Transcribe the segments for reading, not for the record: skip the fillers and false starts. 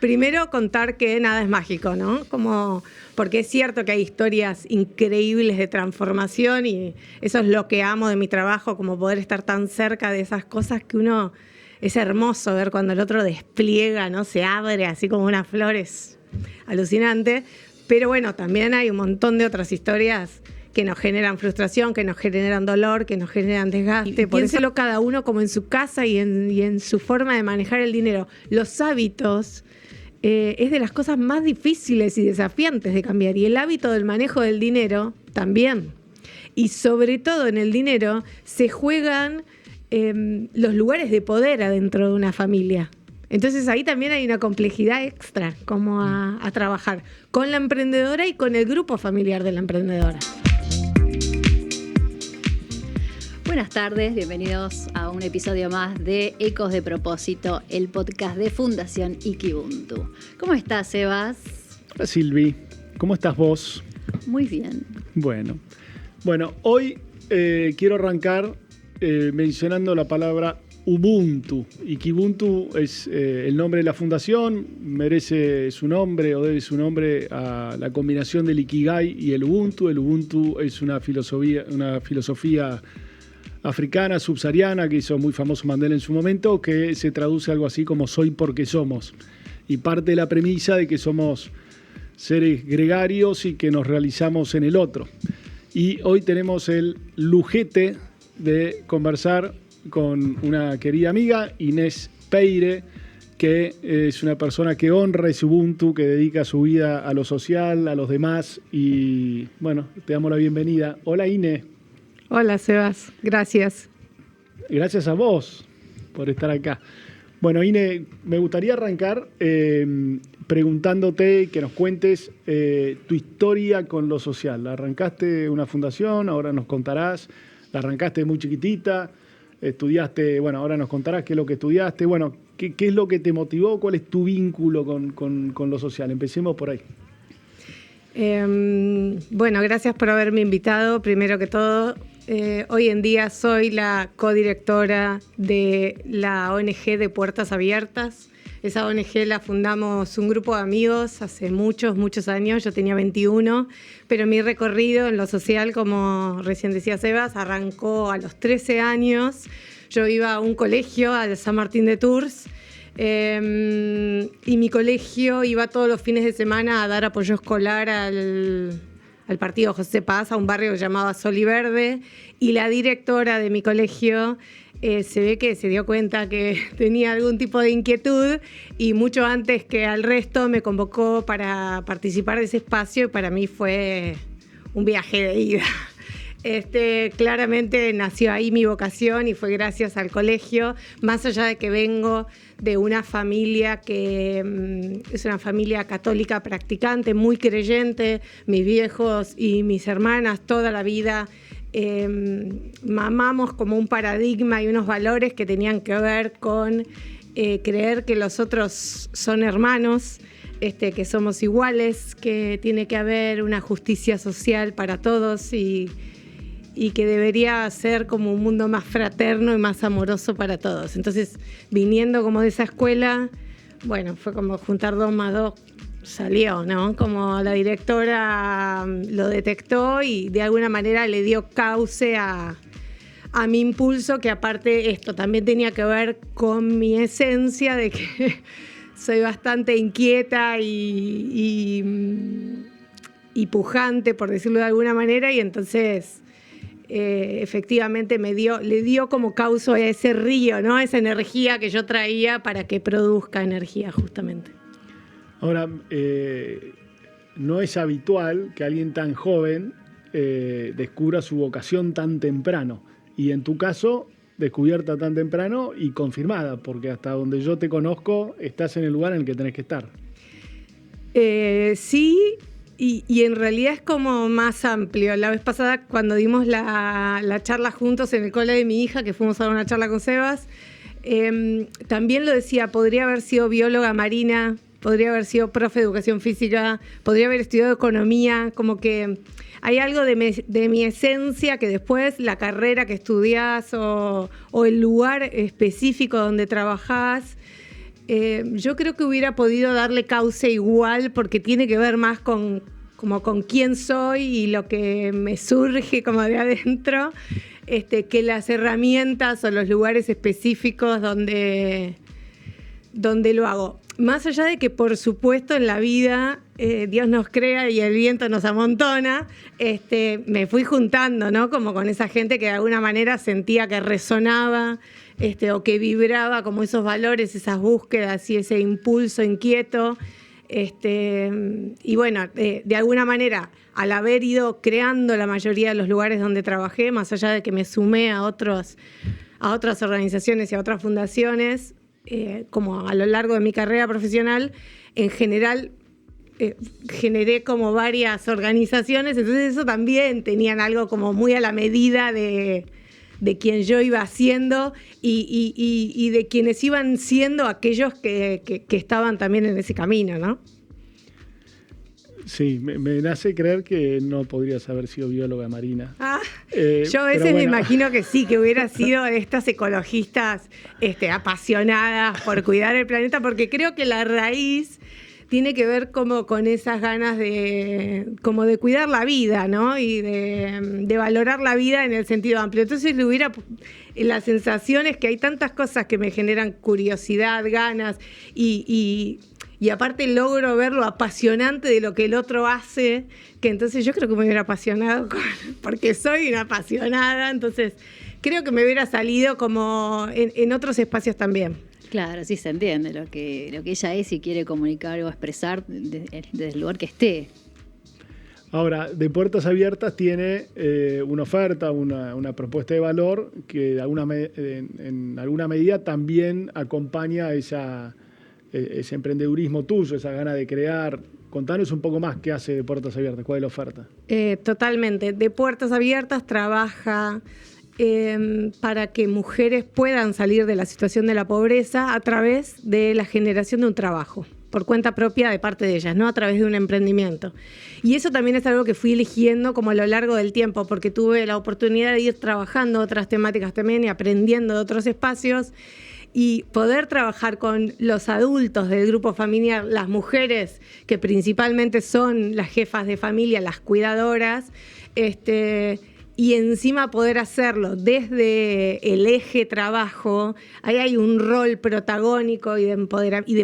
Primero contar que nada es mágico, ¿no? Porque es cierto que hay historias increíbles de transformación y eso es lo que amo de mi trabajo, como poder estar tan cerca de esas cosas que uno... Es hermoso ver cuando el otro despliega, ¿no? Se abre así como unas flores. Alucinante. Pero bueno, también hay un montón de otras historias que nos generan frustración, que nos generan dolor, que nos generan desgaste. Por eso cada uno como en su casa y en su forma de manejar el dinero. Los hábitos es de las cosas más difíciles y desafiantes de cambiar. Y el hábito del manejo del dinero también. Y sobre todo en el dinero se juegan los lugares de poder adentro de una familia. Entonces ahí también hay una complejidad extra como a trabajar con la emprendedora y con el grupo familiar de la emprendedora. Buenas tardes, bienvenidos a un episodio más de Ecos de Propósito, el podcast de Fundación Ikibuntu. ¿Cómo estás, Sebas? Hola, Silvi. ¿Cómo estás vos? Muy bien. Bueno, hoy quiero arrancar mencionando la palabra Ubuntu. Ikibuntu es el nombre de la fundación, merece su nombre o debe su nombre a la combinación del Ikigai y el Ubuntu. El Ubuntu es una filosofía africana, subsahariana, que hizo muy famoso Mandela en su momento, que se traduce algo así como soy porque somos. Y parte de la premisa de que somos seres gregarios y que nos realizamos en el otro. Y hoy tenemos el lujete de conversar con una querida amiga, Inés Peire, que es una persona que honra ese Ubuntu, que dedica su vida a lo social, a los demás. Y bueno, te damos la bienvenida. Hola, Inés. Hola, Sebas. Gracias. Gracias a vos por estar acá. Bueno, Inés, me gustaría arrancar preguntándote que nos cuentes tu historia con lo social. Arrancaste una fundación, ahora nos contarás. La arrancaste muy chiquitita, estudiaste, bueno, ahora nos contarás qué es lo que estudiaste. Bueno, ¿qué es lo que te motivó? ¿Cuál es tu vínculo con lo social? Empecemos por ahí. Bueno, gracias por haberme invitado, primero que todo. Hoy en día soy la codirectora de la ONG de Puertas Abiertas. Esa ONG la fundamos un grupo de amigos hace muchos años. Yo tenía 21, pero mi recorrido en lo social, como recién decía Sebas, arrancó a los 13 años. Yo iba a un colegio, al San Martín de Tours, y mi colegio iba todos los fines de semana a dar apoyo escolar al partido José Paz, a un barrio llamado Sol y Verde, y la directora de mi colegio se ve que se dio cuenta que tenía algún tipo de inquietud y mucho antes que al resto me convocó para participar de ese espacio y para mí fue un viaje de ida. Claramente nació ahí mi vocación y fue gracias al colegio, más allá de que vengo de una familia que es una familia católica practicante, muy creyente. Mis viejos y mis hermanas toda la vida mamamos como un paradigma y unos valores que tenían que ver con creer que los otros son hermanos, que somos iguales, que tiene que haber una justicia social para todos y que debería ser como un mundo más fraterno y más amoroso para todos. Entonces, viniendo como de esa escuela, bueno, fue como juntar 2 más 2 salió, ¿no? Como la directora lo detectó y de alguna manera le dio cauce a mi impulso, que aparte esto también tenía que ver con mi esencia de que soy bastante inquieta y pujante, por decirlo de alguna manera, y entonces efectivamente le dio como causa a ese río, ¿no? Esa energía que yo traía para que produzca energía justamente. Ahora, no es habitual que alguien tan joven descubra su vocación tan temprano. Y en tu caso, descubierta tan temprano y confirmada, porque hasta donde yo te conozco, estás en el lugar en el que tenés que estar. Sí, y en realidad es como más amplio. La vez pasada, cuando dimos la charla juntos en el cole de mi hija, que fuimos a dar una charla con Sebas, también lo decía, podría haber sido bióloga marina, podría haber sido profe de educación física, podría haber estudiado economía, como que hay algo de mi esencia que después la carrera que estudiás o el lugar específico donde trabajás yo creo que hubiera podido darle cauce igual porque tiene que ver más con quién soy y lo que me surge como de adentro, que las herramientas o los lugares específicos donde lo hago. Más allá de que, por supuesto, en la vida Dios nos crea y el viento nos amontona, me fui juntando, ¿no? Como con esa gente que de alguna manera sentía que resonaba, o que vibraba como esos valores, esas búsquedas y ese impulso inquieto. Y bueno, de alguna manera, al haber ido creando la mayoría de los lugares donde trabajé, más allá de que me sumé a otras organizaciones y a otras fundaciones, como a lo largo de mi carrera profesional, en general generé como varias organizaciones, entonces eso también tenían algo como muy a la medida de quien yo iba siendo y de quienes iban siendo aquellos que estaban también en ese camino, ¿no? Sí, me nace creer que no podrías haber sido bióloga marina. Yo a veces me imagino que sí, que hubiera sido de estas ecologistas apasionadas por cuidar el planeta, porque creo que la raíz tiene que ver como con esas ganas de cuidar la vida, ¿no? Y de valorar la vida en el sentido amplio. Entonces la sensación es que hay tantas cosas que me generan curiosidad, ganas y aparte logro ver lo apasionante de lo que el otro hace, que entonces yo creo que me hubiera apasionado porque soy una apasionada, entonces creo que me hubiera salido como en otros espacios también. Claro, sí se entiende lo que ella es y quiere comunicar o expresar desde el lugar que esté. Ahora, de Puertas Abiertas tiene una oferta, una propuesta de valor que en alguna medida también acompaña ese emprendedurismo tuyo, esa gana de crear. Contanos un poco más qué hace de Puertas Abiertas, cuál es la oferta. Totalmente. De Puertas Abiertas trabaja para que mujeres puedan salir de la situación de la pobreza a través de la generación de un trabajo por cuenta propia de parte de ellas, ¿no? A través de un emprendimiento. Y eso también es algo que fui eligiendo como a lo largo del tiempo, porque tuve la oportunidad de ir trabajando otras temáticas también y aprendiendo de otros espacios y poder trabajar con los adultos del grupo familiar, las mujeres que principalmente son las jefas de familia, las cuidadoras, y encima poder hacerlo desde el eje trabajo. Ahí hay un rol protagónico y de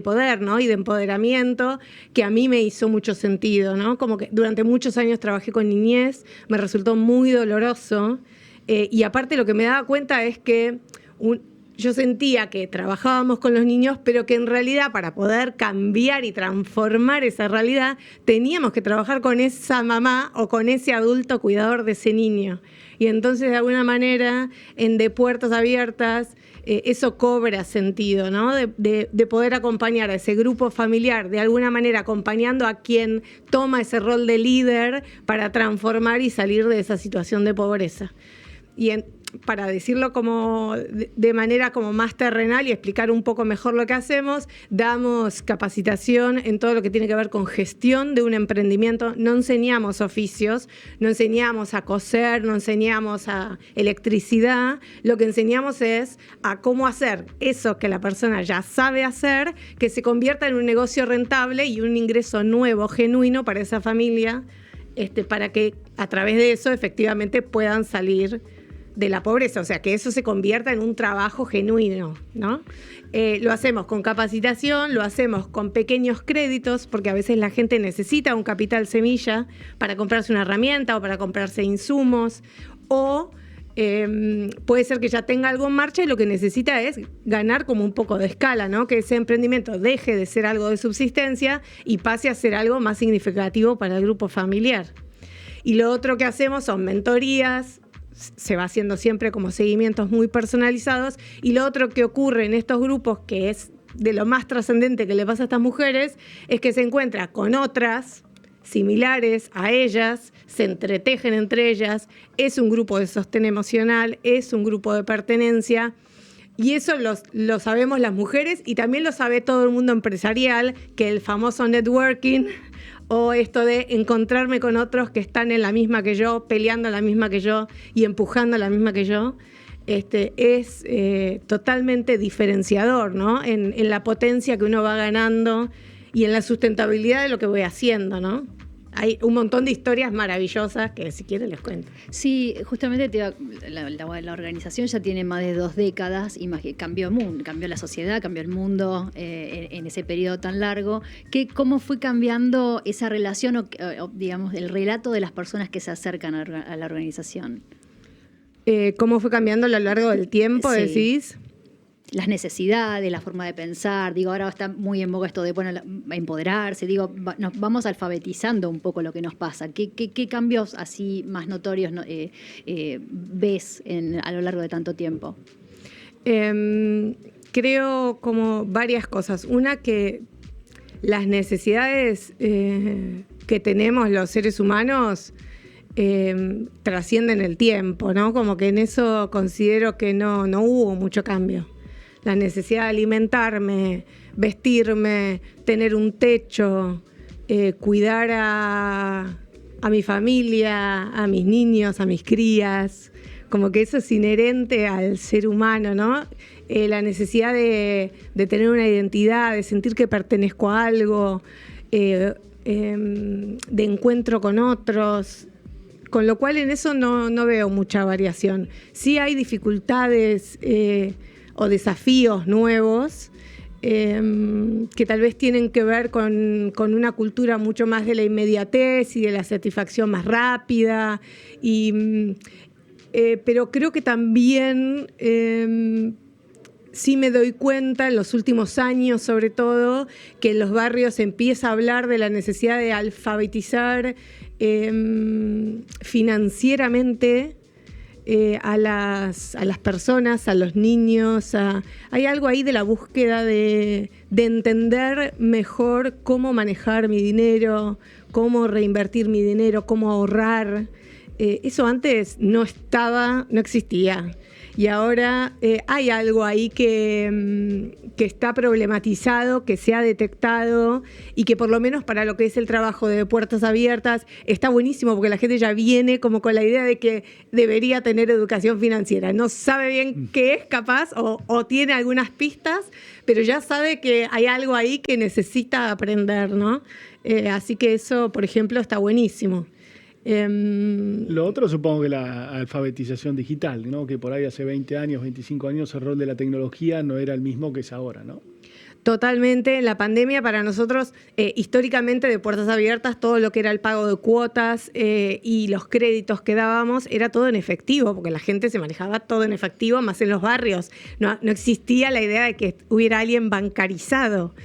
poder, ¿no? Y de empoderamiento que a mí me hizo mucho sentido, ¿no? Como que durante muchos años trabajé con niñez, me resultó muy doloroso, y aparte lo que me daba cuenta es que yo sentía que trabajábamos con los niños, pero que en realidad para poder cambiar y transformar esa realidad teníamos que trabajar con esa mamá o con ese adulto cuidador de ese niño. Y entonces de alguna manera en De Puertas Abiertas eso cobra sentido, ¿no? De poder acompañar a ese grupo familiar, de alguna manera acompañando a quien toma ese rol de líder para transformar y salir de esa situación de pobreza. Y para decirlo como de manera como más terrenal y explicar un poco mejor lo que hacemos, damos capacitación en todo lo que tiene que ver con gestión de un emprendimiento. No enseñamos oficios, no enseñamos a coser, no enseñamos a electricidad. Lo que enseñamos es a cómo hacer eso que la persona ya sabe hacer, que se convierta en un negocio rentable y un ingreso nuevo, genuino para esa familia, para que a través de eso efectivamente puedan salir de la pobreza, o sea, que eso se convierta en un trabajo genuino, ¿no? Lo hacemos con capacitación, lo hacemos con pequeños créditos, porque a veces la gente necesita un capital semilla para comprarse una herramienta o para comprarse insumos, o puede ser que ya tenga algo en marcha y lo que necesita es ganar como un poco de escala, ¿no? Que ese emprendimiento deje de ser algo de subsistencia y pase a ser algo más significativo para el grupo familiar. Y lo otro que hacemos son mentorías, se va haciendo siempre como seguimientos muy personalizados, y lo otro que ocurre en estos grupos, que es de lo más trascendente que le pasa a estas mujeres, es que se encuentran con otras similares a ellas, se entretejen entre ellas, es un grupo de sostén emocional, es un grupo de pertenencia, y eso lo sabemos las mujeres y también lo sabe todo el mundo empresarial, que el famoso networking o esto de encontrarme con otros que están en la misma que yo, peleando la misma que yo y empujando la misma que yo, es totalmente diferenciador, ¿no? En la potencia que uno va ganando y en la sustentabilidad de lo que voy haciendo, ¿no? Hay un montón de historias maravillosas que si quieren les cuento. Sí, justamente la organización ya tiene más de 2 décadas, cambió el mundo, cambió la sociedad, cambió el mundo en ese periodo tan largo. ¿Cómo fue cambiando esa relación o digamos, el relato de las personas que se acercan a la organización? ¿Cómo fue cambiando a lo largo del tiempo, sí. Decís? Las necesidades, la forma de pensar, ahora está muy en boga esto de, empoderarse, nos vamos alfabetizando un poco lo que nos pasa. ¿Qué cambios así más notorios ves a lo largo de tanto tiempo? Creo como varias cosas. Una, que las necesidades que tenemos los seres humanos trascienden el tiempo, ¿no? Como que en eso considero que no hubo mucho cambio. La necesidad de alimentarme, vestirme, tener un techo, cuidar a mi familia, a mis niños, a mis crías, como que eso es inherente al ser humano, ¿no? La necesidad de tener una identidad, de sentir que pertenezco a algo, de encuentro con otros, con lo cual en eso no veo mucha variación. Sí hay dificultades o desafíos nuevos que tal vez tienen que ver con una cultura mucho más de la inmediatez y de la satisfacción más rápida, pero creo que también sí me doy cuenta en los últimos años, sobre todo, que en los barrios se empieza a hablar de la necesidad de alfabetizar financieramente a las personas, a los niños. Hay algo ahí de la búsqueda de entender mejor cómo manejar mi dinero, cómo reinvertir mi dinero, cómo ahorrar. Eso antes no existía. Y ahora hay algo ahí que está problematizado, que se ha detectado y que por lo menos para lo que es el trabajo de Puertas Abiertas está buenísimo, porque la gente ya viene como con la idea de que debería tener educación financiera. No sabe bien qué es capaz o tiene algunas pistas, pero ya sabe que hay algo ahí que necesita aprender, ¿no? Así que eso, por ejemplo, está buenísimo. Lo otro supongo que la alfabetización digital, ¿no? Que por ahí hace 20 años, 25 años el rol de la tecnología no era el mismo que es ahora, ¿no? Totalmente. En la pandemia para nosotros, históricamente de Puertas Abiertas, todo lo que era el pago de cuotas y los créditos que dábamos era todo en efectivo, porque la gente se manejaba todo en efectivo, más en los barrios. No existía la idea de que hubiera alguien bancarizado.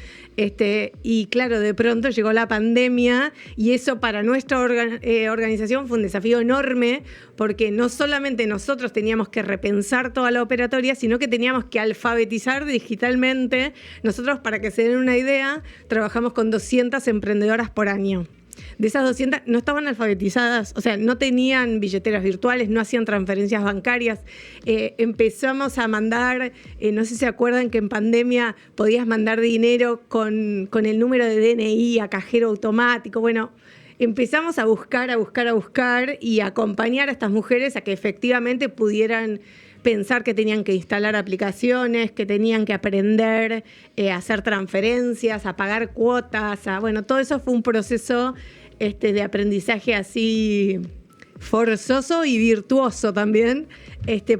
Y claro, de pronto llegó la pandemia y eso para nuestra organización fue un desafío enorme, porque no solamente nosotros teníamos que repensar toda la operatoria, sino que teníamos que alfabetizar digitalmente. Nosotros, para que se den una idea, trabajamos con 200 emprendedoras por año. De esas 200 no estaban alfabetizadas, o sea, no tenían billeteras virtuales, no hacían transferencias bancarias. Empezamos a mandar, no sé si se acuerdan que en pandemia podías mandar dinero con el número de DNI a cajero automático. Bueno, empezamos a buscar y a acompañar a estas mujeres a que efectivamente pudieran pensar que tenían que instalar aplicaciones, que tenían que aprender a hacer transferencias, a pagar cuotas. Bueno, todo eso fue un proceso de aprendizaje así forzoso y virtuoso también,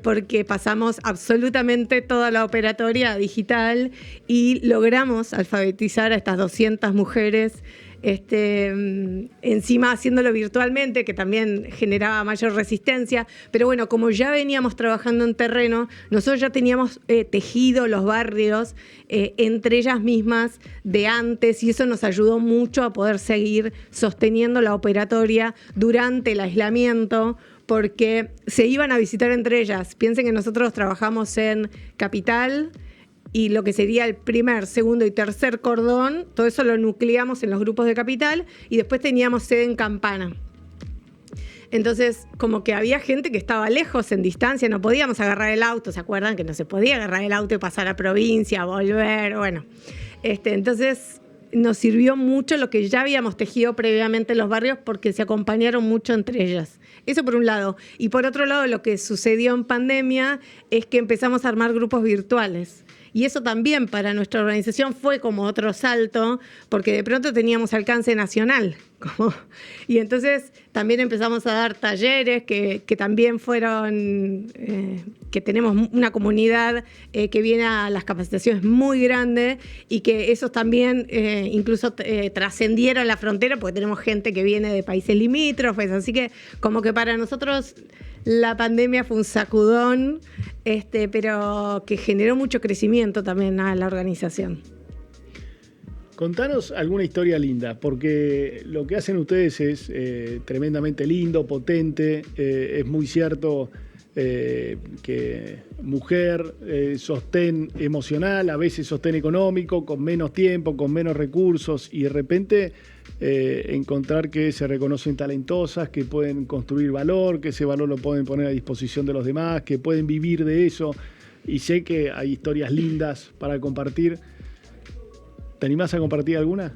porque pasamos absolutamente toda la operatoria digital y logramos alfabetizar a estas 200 mujeres. Encima haciéndolo virtualmente, que también generaba mayor resistencia, pero bueno, como ya veníamos trabajando en terreno, nosotros ya teníamos tejido los barrios entre ellas mismas de antes, y eso nos ayudó mucho a poder seguir sosteniendo la operatoria durante el aislamiento, porque se iban a visitar entre ellas. Piensen que nosotros trabajamos en Capital, y lo que sería el primer, segundo y tercer cordón, todo eso lo nucleamos en los grupos de Capital, y después teníamos sede en Campana. Entonces, como que había gente que estaba lejos, en distancia, no podíamos agarrar el auto, ¿se acuerdan? Que no se podía agarrar el auto y pasar a provincia, volver, bueno. Entonces, nos sirvió mucho lo que ya habíamos tejido previamente en los barrios porque se acompañaron mucho entre ellas. Eso por un lado. Y por otro lado, lo que sucedió en pandemia es que empezamos a armar grupos virtuales. Y eso también para nuestra organización fue como otro salto, porque de pronto teníamos alcance nacional. Y entonces también empezamos a dar talleres que también fueron, que tenemos una comunidad que viene a las capacitaciones muy grande y que esos también incluso trascendieron la frontera porque tenemos gente que viene de países limítrofes. Así que como que para nosotros la pandemia fue un sacudón, pero que generó mucho crecimiento también a la organización. Contanos alguna historia linda, porque lo que hacen ustedes es tremendamente lindo, potente. Es muy cierto que mujer, sostén emocional, a veces sostén económico, con menos tiempo, con menos recursos, y de repente encontrar que se reconocen talentosas, que pueden construir valor, que ese valor lo pueden poner a disposición de los demás, que pueden vivir de eso. Y sé que hay historias lindas para compartir. ¿Te animás a compartir alguna?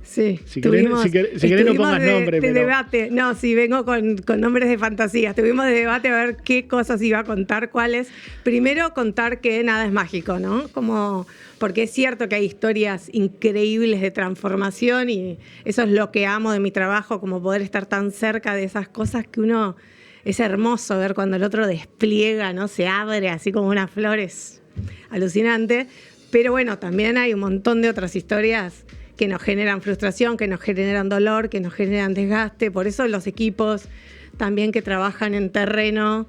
Sí. Si querés no pongas nombre. De debate. No, sí, vengo con nombres de fantasía. Estuvimos de debate a ver qué cosas iba a contar, cuáles. Primero, contar que nada es mágico, ¿no? Porque es cierto que hay historias increíbles de transformación y eso es lo que amo de mi trabajo, como poder estar tan cerca de esas cosas que uno... Es hermoso ver cuando el otro despliega, ¿no? Se abre así como unas flores. Alucinante. Pero bueno, también hay un montón de otras historias que nos generan frustración, que nos generan dolor, que nos generan desgaste. Por eso los equipos también que trabajan en terreno,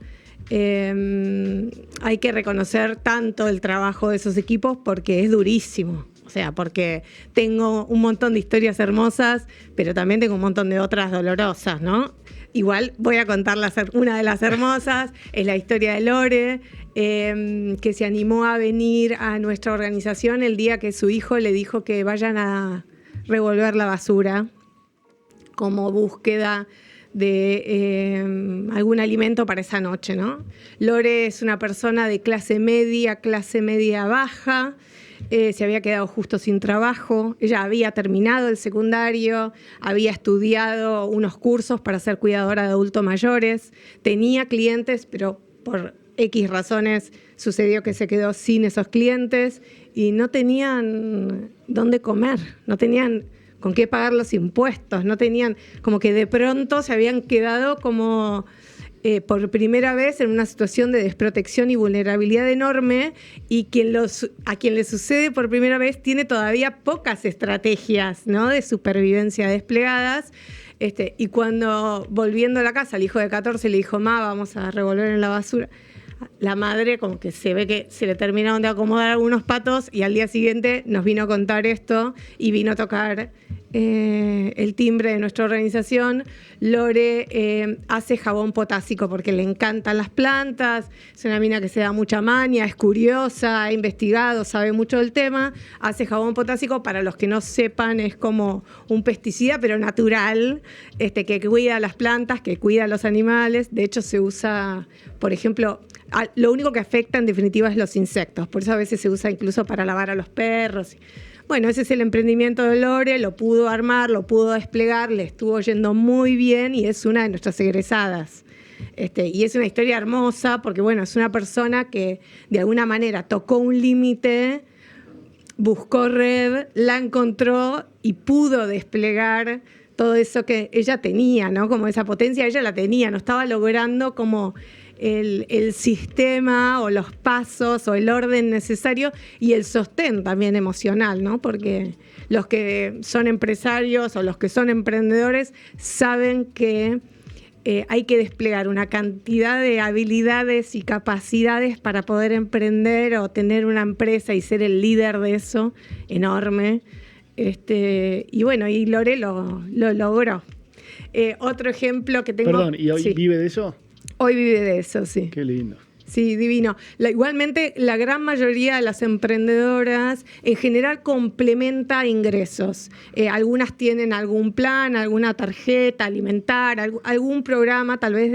hay que reconocer tanto el trabajo de esos equipos porque es durísimo. O sea, porque tengo un montón de historias hermosas, pero también tengo un montón de otras dolorosas, ¿no? Igual voy a contar una de las hermosas, es la historia de Lore, que se animó a venir a nuestra organización el día que su hijo le dijo que vayan a revolver la basura como búsqueda de algún alimento para esa noche, ¿no? Lore es una persona de clase media baja, se había quedado justo sin trabajo, ella había terminado el secundario, había estudiado unos cursos para ser cuidadora de adultos mayores, tenía clientes, pero por X razones sucedió que se quedó sin esos clientes y no tenían dónde comer, no tenían con qué pagar los impuestos, no tenían, como que de pronto se habían quedado como por primera vez en una situación de desprotección y vulnerabilidad enorme, y a quien le sucede por primera vez tiene todavía pocas estrategias, ¿no?, de supervivencia desplegadas. Y cuando, volviendo a la casa, el hijo de 14 le dijo: "Ma, vamos a revolver en la basura", la madre como que se ve que se le terminaron de acomodar algunos patos y al día siguiente nos vino a contar esto y vino a tocar el timbre de nuestra organización. Lore hace jabón potásico porque le encantan las plantas, es una mina que se da mucha maña, es curiosa, ha investigado, sabe mucho del tema. Hace jabón potásico, para los que no sepan, es como un pesticida pero natural, que cuida las plantas, que cuida a los animales. De hecho se usa, por ejemplo, lo único que afecta en definitiva es los insectos, por eso a veces se usa incluso para lavar a los perros. Bueno, ese es el emprendimiento de Lore, lo pudo armar, lo pudo desplegar, le estuvo yendo muy bien y es una de nuestras egresadas. Y es una historia hermosa porque, bueno, es una persona que de alguna manera tocó un límite, buscó red, la encontró y pudo desplegar todo eso que ella tenía, ¿no? Como esa potencia ella la tenía, no estaba logrando como el sistema o los pasos o el orden necesario y el sostén también emocional, ¿no? Porque los que son empresarios o los que son emprendedores saben que hay que desplegar una cantidad de habilidades y capacidades para poder emprender o tener una empresa y ser el líder de eso, enorme. Y bueno, y Lore lo logró. Otro ejemplo que tengo... Perdón, ¿y hoy vive de eso? Hoy vive de eso, sí. Qué lindo. Sí, divino. Igualmente, la gran mayoría de las emprendedoras en general complementa ingresos. Algunas tienen algún plan, alguna tarjeta alimentar, algún programa tal vez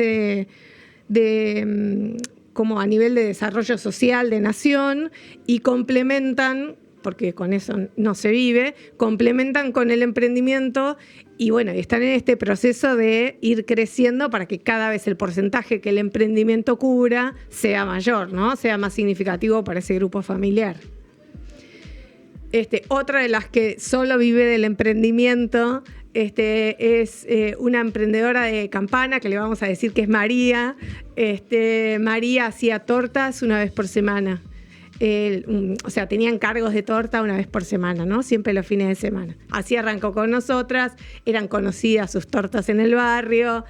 de como a nivel de desarrollo social de nación, y complementan porque con eso no se vive, complementan con el emprendimiento y bueno, están en este proceso de ir creciendo para que cada vez el porcentaje que el emprendimiento cubra sea mayor, ¿no? Sea más significativo para ese grupo familiar. Otra de las que solo vive del emprendimiento es una emprendedora de Campana, que le vamos a decir que es María. María hacía tortas una vez por semana. O sea, tenía encargos de torta una vez por semana, ¿no? Siempre los fines de semana. Así arrancó con nosotras, eran conocidas sus tortas en el barrio.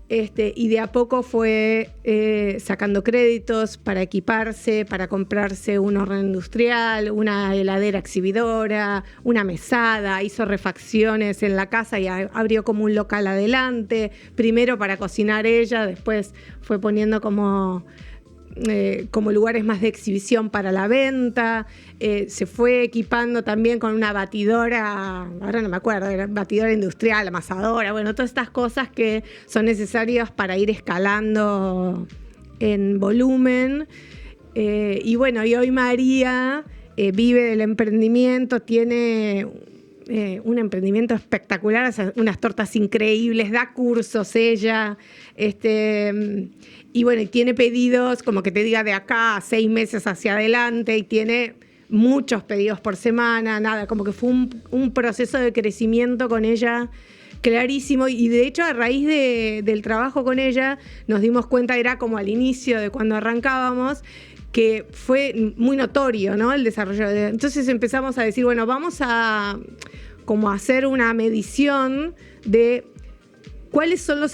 Y de a poco fue sacando créditos para equiparse, para comprarse un horno industrial, una heladera exhibidora, una mesada, hizo refacciones en la casa y abrió como un local adelante, primero para cocinar ella, después fue poniendo como lugares más de exhibición para la venta, se fue equipando también con una batidora, ahora no me acuerdo, era batidora industrial, amasadora, bueno, todas estas cosas que son necesarias para ir escalando en volumen. Y bueno, y hoy María vive del emprendimiento, tiene un emprendimiento espectacular, hace unas tortas increíbles, da cursos ella, y bueno, y tiene pedidos, como que te diga, de acá a 6 meses hacia adelante, y tiene muchos pedidos por semana, nada, como que fue un proceso de crecimiento con ella clarísimo, y de hecho a raíz del trabajo con ella nos dimos cuenta, era como al inicio de cuando arrancábamos, que fue muy notorio, ¿no? El desarrollo. Entonces empezamos a decir, bueno, vamos a como hacer una medición de cuáles son los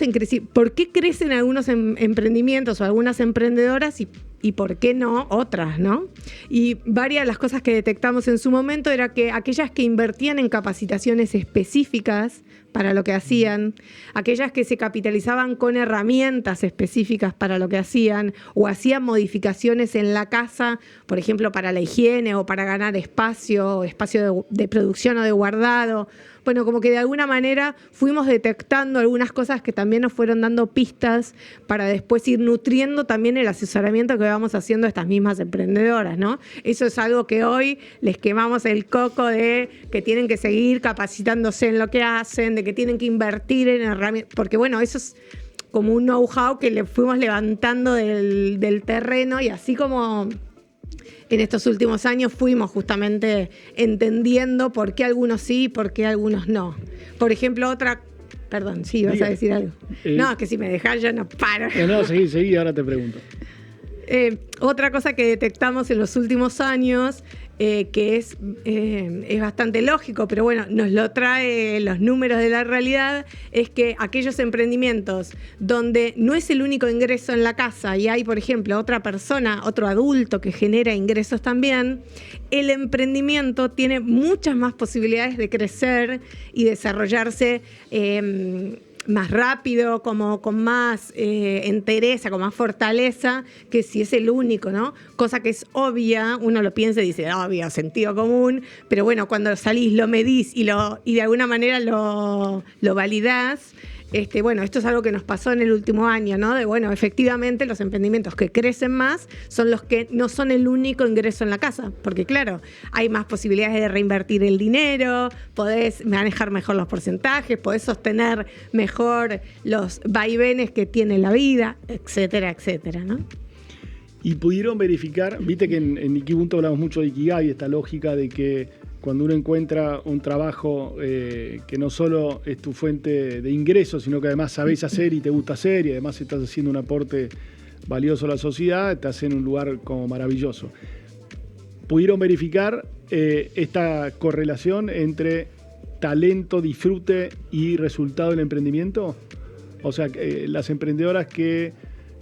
por qué crecen algunos emprendimientos o algunas emprendedoras y por qué no otras, ¿no? Y varias de las cosas que detectamos en su momento era que aquellas que invertían en capacitaciones específicas para lo que hacían, aquellas que se capitalizaban con herramientas específicas para lo que hacían o hacían modificaciones en la casa, por ejemplo, para la higiene o para ganar espacio de producción o de guardado. Bueno, como que de alguna manera fuimos detectando algunas cosas que también nos fueron dando pistas para después ir nutriendo también el asesoramiento que vamos haciendo a estas mismas emprendedoras, ¿no? Eso es algo que hoy les quemamos el coco de que tienen que seguir capacitándose en lo que hacen, de que tienen que invertir en herramientas, porque bueno, eso es como un know-how que le fuimos levantando del terreno y así como en estos últimos años fuimos justamente entendiendo por qué algunos sí y por qué algunos no. Por ejemplo, perdón, sí, vas a decir algo. No, que si me dejás yo no paro. No, seguí, ahora te pregunto. Otra cosa que detectamos en los últimos años, que es bastante lógico, pero bueno, nos lo trae los números de la realidad, es que aquellos emprendimientos donde no es el único ingreso en la casa y hay, por ejemplo, otra persona, otro adulto que genera ingresos también, el emprendimiento tiene muchas más posibilidades de crecer y desarrollarse más rápido, como con más entereza, con más fortaleza, que si es el único, ¿no? Cosa que es obvia, uno lo piensa y dice, obvio, sentido común, pero bueno, cuando salís, lo medís y de alguna manera lo validás. Bueno, esto es algo que nos pasó en el último año, ¿no? De bueno, efectivamente los emprendimientos que crecen más son los que no son el único ingreso en la casa, porque claro, hay más posibilidades de reinvertir el dinero, podés manejar mejor los porcentajes, podés sostener mejor los vaivenes que tiene la vida, etcétera, etcétera, ¿no? Y pudieron verificar, viste que en Ikibuntu hablamos mucho de Ikigai, esta lógica de que cuando uno encuentra un trabajo que no solo es tu fuente de ingresos, sino que además sabés hacer y te gusta hacer y además estás haciendo un aporte valioso a la sociedad, estás en un lugar como maravilloso. ¿Pudieron verificar esta correlación entre talento, disfrute y resultado del emprendimiento? O sea, las emprendedoras que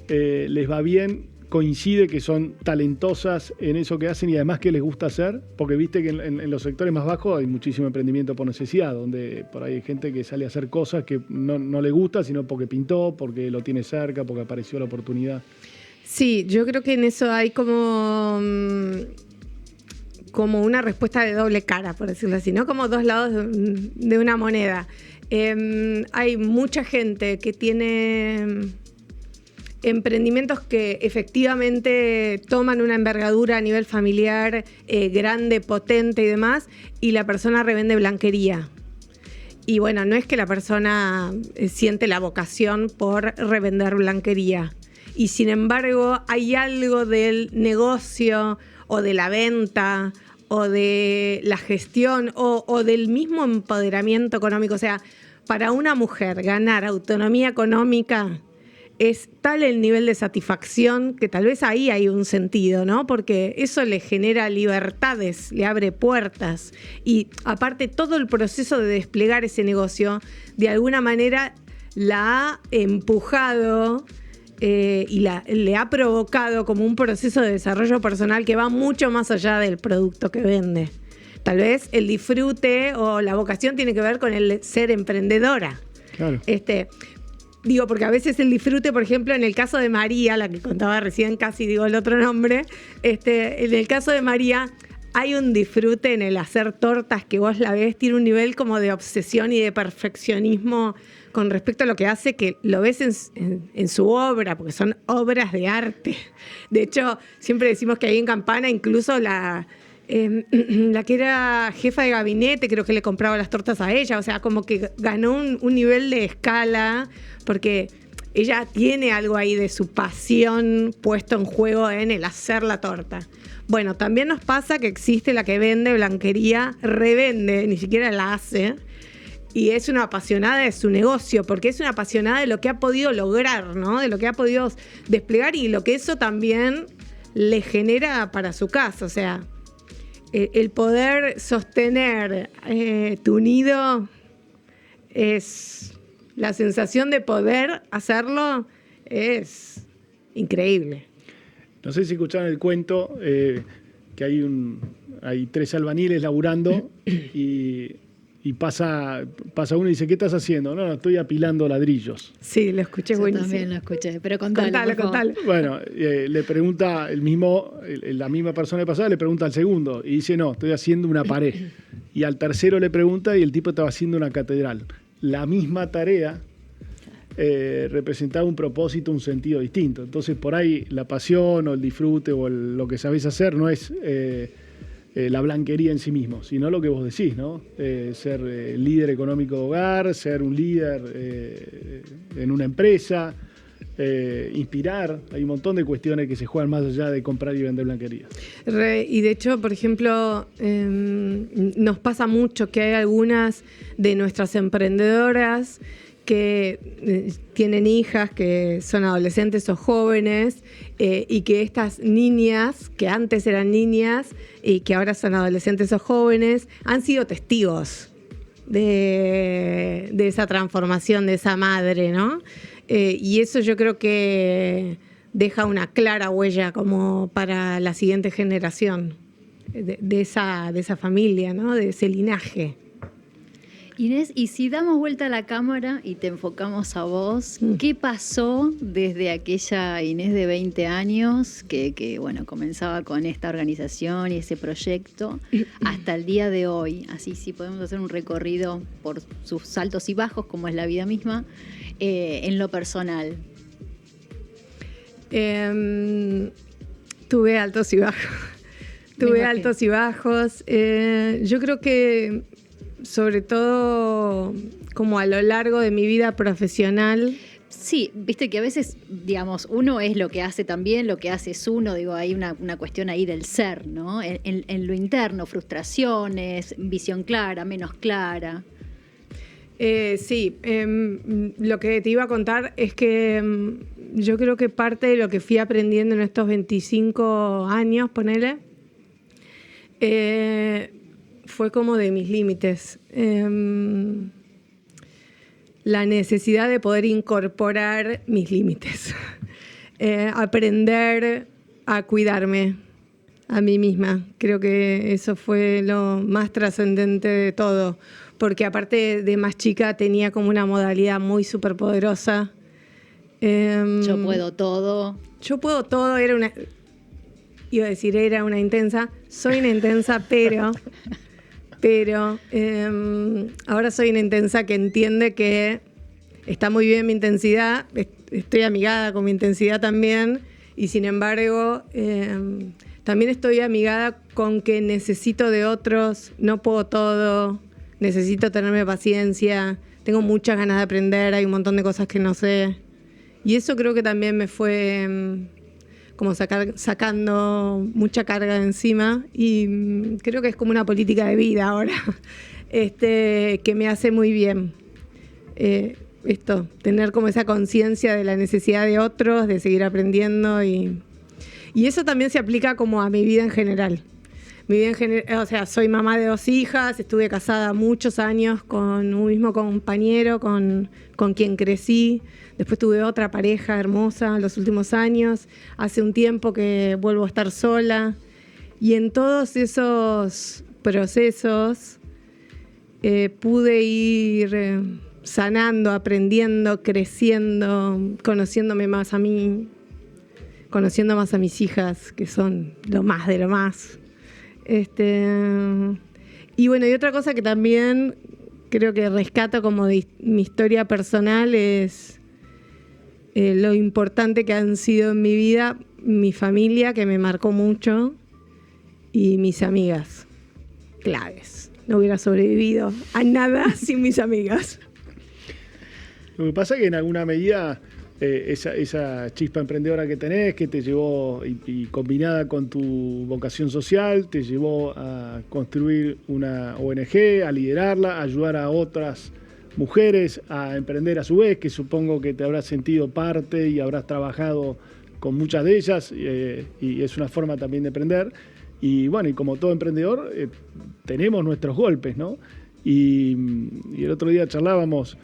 les va bien, coincide que son talentosas en eso que hacen y además que les gusta hacer, porque viste que en los sectores más bajos hay muchísimo emprendimiento por necesidad, donde por ahí hay gente que sale a hacer cosas que no le gusta, sino porque pintó, porque lo tiene cerca, porque apareció la oportunidad. Sí, yo creo que en eso hay como una respuesta de doble cara, por decirlo así, ¿no? Como dos lados de una moneda. Hay mucha gente que tiene emprendimientos que efectivamente toman una envergadura a nivel familiar grande, potente y demás, y la persona revende blanquería. Y bueno, no es que la persona siente la vocación por revender blanquería. Y sin embargo, hay algo del negocio o de la venta o de la gestión o del mismo empoderamiento económico. O sea, para una mujer ganar autonomía económica es tal el nivel de satisfacción que tal vez ahí hay un sentido, ¿no? Porque eso le genera libertades, le abre puertas. Y aparte todo el proceso de desplegar ese negocio, de alguna manera la ha empujado y le ha provocado como un proceso de desarrollo personal que va mucho más allá del producto que vende. Tal vez el disfrute o la vocación tiene que ver con el ser emprendedora. Claro. Digo, porque a veces el disfrute, por ejemplo, en el caso de María, la que contaba recién, casi digo el otro nombre, en el caso de María hay un disfrute en el hacer tortas que vos la ves, tiene un nivel como de obsesión y de perfeccionismo con respecto a lo que hace, que lo ves en su obra, porque son obras de arte. De hecho, siempre decimos que ahí en Campana, incluso la que era jefa de gabinete, creo que le compraba las tortas a ella, o sea, como que ganó un nivel de escala, porque ella tiene algo ahí de su pasión puesto en juego en el hacer la torta. Bueno, también nos pasa que existe la que vende blanquería, revende, ni siquiera la hace, y es una apasionada de su negocio, porque es una apasionada de lo que ha podido lograr, ¿no? De lo que ha podido desplegar y lo que eso también le genera para su casa, o sea, el poder sostener tu nido es la sensación de poder hacerlo es increíble. No sé si escucharon el cuento que hay 3 albañiles laburando y pasa uno y dice, ¿qué estás haciendo? No, estoy apilando ladrillos. Sí, lo escuché, yo buenísimo. También lo escuché, pero contale. Bueno, le pregunta la misma persona pasada, le pregunta al segundo y dice, no, estoy haciendo una pared. Y al tercero le pregunta y el tipo estaba haciendo una catedral. La misma tarea representaba un propósito, un sentido distinto. Entonces, por ahí la pasión o el disfrute o lo que sabés hacer no es la blanquería en sí mismo, sino lo que vos decís, ¿no? Ser líder económico de hogar, ser un líder en una empresa, inspirar. Hay un montón de cuestiones que se juegan más allá de comprar y vender blanquería. Y de hecho, por ejemplo, nos pasa mucho que hay algunas de nuestras emprendedoras que tienen hijas que son adolescentes o jóvenes y que estas niñas, que antes eran niñas y que ahora son adolescentes o jóvenes, han sido testigos de esa transformación de esa madre, ¿no? Y eso yo creo que deja una clara huella como para la siguiente generación de esa familia, ¿no? De ese linaje. Inés, y si damos vuelta a la cámara y te enfocamos a vos, ¿qué pasó desde aquella Inés de 20 años que bueno, comenzaba con esta organización y ese proyecto hasta el día de hoy? Así sí podemos hacer un recorrido por sus altos y bajos, como es la vida misma, en lo personal. Tuve altos y bajos. Altos y bajos. Yo creo que sobre todo como a lo largo de mi vida profesional. Sí, viste que a veces, digamos, uno es lo que hace también, lo que hace es uno, digo, hay una cuestión ahí del ser, ¿no? En lo interno, frustraciones, visión clara, menos clara. Sí, lo que te iba a contar es que yo creo que parte de lo que fui aprendiendo en estos 25 años, ponele, fue como de mis límites. La necesidad de poder incorporar mis límites. Aprender a cuidarme a mí misma. Creo que eso fue lo más trascendente de todo. Porque aparte de más chica tenía como una modalidad muy superpoderosa. Yo puedo todo. Era una intensa. Soy una intensa, pero ahora soy una intensa que entiende que está muy bien mi intensidad, estoy amigada con mi intensidad también, y sin embargo también estoy amigada con que necesito de otros, no puedo todo, necesito tenerme paciencia, tengo muchas ganas de aprender, hay un montón de cosas que no sé. Y eso creo que también me fue como sacando mucha carga de encima, y creo que es como una política de vida ahora, que me hace muy bien. Tener como esa conciencia de la necesidad de otros, de seguir aprendiendo, y eso también se aplica como a mi vida en general. O sea, soy mamá de 2 hijas, estuve casada muchos años con un mismo compañero, con quien crecí. Después tuve otra pareja hermosa en los últimos años. Hace un tiempo que vuelvo a estar sola. Y en todos esos procesos pude ir sanando, aprendiendo, creciendo, conociéndome más a mí, conociendo más a mis hijas, que son lo más de lo más. Y bueno, y otra cosa que también creo que rescato como de mi historia personal es lo importante que han sido en mi vida mi familia, que me marcó mucho, y mis amigas claves. No hubiera sobrevivido a nada sin mis amigas. Lo que pasa es que en alguna medida esa chispa emprendedora que tenés, que te llevó, y combinada con tu vocación social, te llevó a construir una ONG, a liderarla, a ayudar a otras mujeres a emprender a su vez, que supongo que te habrás sentido parte y habrás trabajado con muchas de ellas, y es una forma también de emprender. Y bueno, y como todo emprendedor, tenemos nuestros golpes, ¿no? Y el otro día charlábamos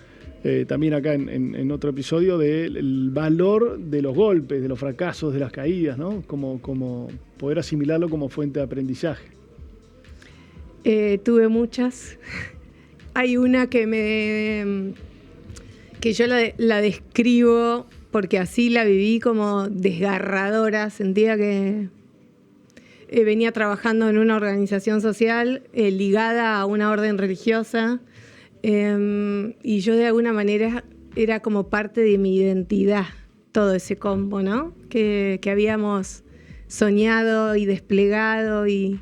también acá en otro episodio del valor de los golpes, de los fracasos, de las caídas, ¿no? Como poder asimilarlo como fuente de aprendizaje. Tuve muchas. Hay una que yo la describo porque así la viví, como desgarradora. Sentía que venía trabajando en una organización social ligada a una orden religiosa. Y yo de alguna manera era como parte de mi identidad, todo ese combo, ¿no? Que habíamos soñado y desplegado, y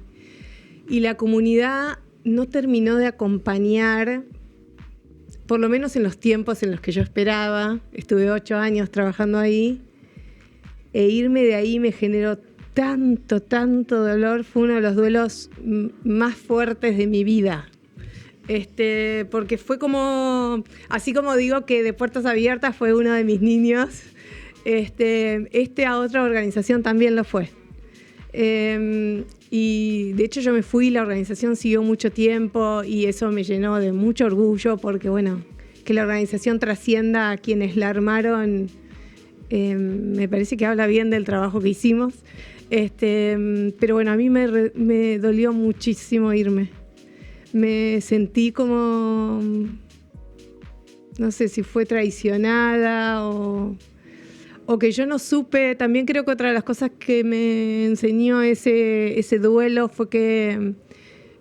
la comunidad no terminó de acompañar, por lo menos en los tiempos en los que yo esperaba. Estuve 8 años trabajando ahí, e irme de ahí me generó tanto dolor. Fue uno de los duelos más fuertes de mi vida. Porque fue como, así como digo que de Puertas Abiertas fue uno de mis niños, a otra organización también lo fue. Y de hecho yo me fui, la organización siguió mucho tiempo, y eso me llenó de mucho orgullo, porque bueno, que la organización trascienda a quienes la armaron, me parece que habla bien del trabajo que hicimos. Pero bueno, a mí me dolió muchísimo irme. Me sentí como, no sé si fue traicionada o que yo no supe. También creo que otra de las cosas que me enseñó ese duelo fue que